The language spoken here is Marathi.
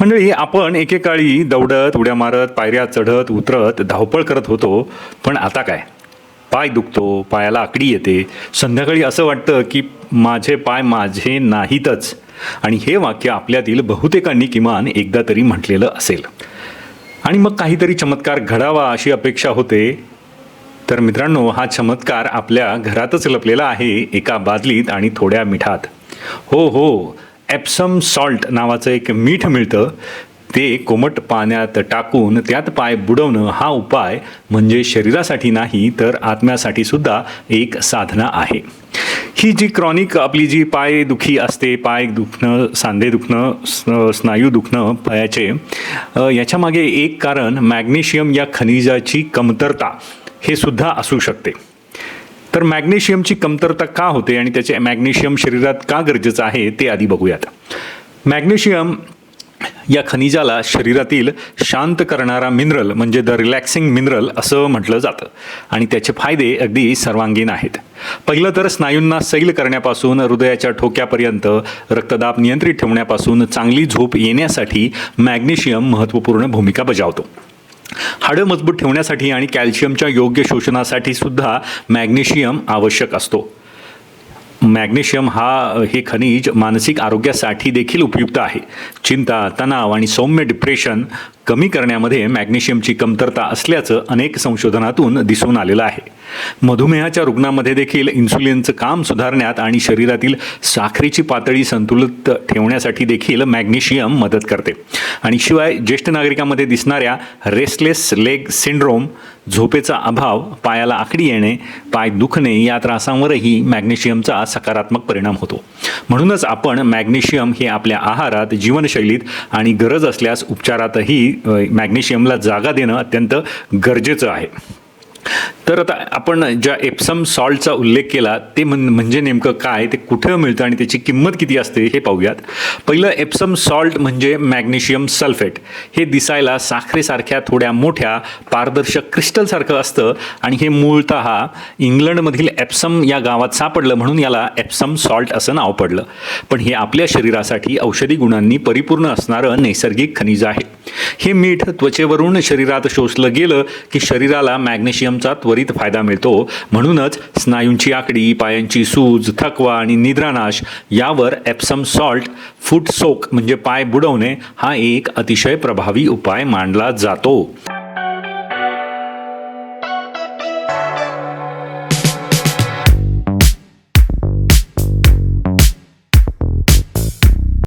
मंडळी, आपण एकेकाळी दौडत, उड्या मारत, पायऱ्या चढत उतरत धावपळ करत होतो. पण आता काय? पाय दुखतो, पायाला आकडी येते, संध्याकाळी असं वाटतं की माझे पाय माझे नाहीतच. आणि हे वाक्य आपल्यातील बहुतेकांनी किमान एकदा तरी म्हटलेलं असेल. आणि मग काहीतरी चमत्कार घडावा अशी अपेक्षा होते. तर मित्रांनो, हा चमत्कार आपल्या घरातच लपलेला आहे, एका बादलीत आणि थोड्या मिठात. हो, एप्सम सॉल्ट नावाचं एक मीठ मिळतं. ते कोमट पाण्यात टाकून त्यात पाय बुडवणं हा उपाय म्हणजे शरीरासाठी नाही तर आत्म्यासाठी सुद्धा एक साधना आहे. ही जी क्रॉनिक आपली जी पायदुखी असते, पाय दुखणं, सांधे दुखणं, स्नायू दुखणं पायाचे, याच्यामागे एक कारण मॅग्नेशियम या खनिजाची कमतरता हे सुद्धा असू शकते. तर मॅग्नेशियमची कमतरता का होते आणि त्याचे मॅग्नेशियम शरीरात का गरजेचं आहे ते आधी बघूयात. मॅग्नेशियम या खनिजाला शरीरातील शांत करणारा मिनरल म्हणजे द रिलॅक्सिंग मिनरल असं म्हटलं जातं. आणि त्याचे फायदे अगदी सर्वांगीण आहेत. पहिलं तर स्नायूंना सैल करण्यापासून हृदयाच्या ठोक्यापर्यंत, रक्तदाब नियंत्रित ठेवण्यापासून चांगली झोप येण्यासाठी मॅग्नेशियम महत्त्वपूर्ण भूमिका बजावतो. हाडं मजबूत ठेवण्यासाठी आणि कॅल्शियमच्या योग्य शोषणासाठी सुद्धा मॅग्नेशियम आवश्यक असतो. मॅग्नेशियम हे खनिज मानसिक आरोग्यासाठी देखील उपयुक्त आहे. चिंता, तणाव आणि सौम्य डिप्रेशन कमी करण्यामध्ये मॅग्नेशियमची कमतरता असल्याचं अनेक संशोधनातून दिसून आलेलं आहे. मधुमेहाच्या रुग्णांमध्ये देखील इन्सुलिनचं काम सुधारण्यात आणि शरीरातील साखरेची पातळी संतुलित ठेवण्यासाठी देखील मॅग्नेशियम मदत करते. आणि शिवाय ज्येष्ठ नागरिकांमध्ये दिसणाऱ्या रेस्टलेस लेग सिंड्रोम, झोपेचा अभाव, पायाला आकडी येणे, पाय दुखणे या त्रासांवरही मॅग्नेशियमचा सकारात्मक परिणाम होतो. म्हणूनच आपण मॅग्नेशियम हे आपल्या आहारात, जीवनशैलीत आणि गरज असल्यास उपचारातही मॅग्नेशियमला जागा देणं अत्यंत गरजेचं आहे. तर आता आपण ज्या एप्सम सॉल्टचा उल्लेख केला ते म्हणजे नेमकं काय, ते कुठं मिळतं आणि त्याची किंमत किती असते हे पाहूयात. पहिलं, एप्सम सॉल्ट म्हणजे मॅग्नेशियम सल्फेट. हे दिसायला साखरेसारख्या थोड्या मोठ्या पारदर्शक क्रिस्टलसारखं असतं आणि हे मूळतः इंग्लंडमधील एप्सम या गावात सापडलं म्हणून याला एप्सम सॉल्ट असं नाव पडलं. पण हे आपल्या शरीरासाठी औषधी गुणांनी परिपूर्ण असणारं नैसर्गिक खनिज आहे. हे मीठ त्वचेवरून शरीरात शोषलं गेलं की शरीराला मॅग्नेशियमचा त्वरित फायदा मिळतो. म्हणूनच स्नायूंची आकडी, पायांची सूज, थकवा आणि निद्रानाश यावर एप्सम सॉल्ट फूट सोक म्हणजे पाय बुडवणे हा एक अतिशय प्रभावी उपाय मानला जातो.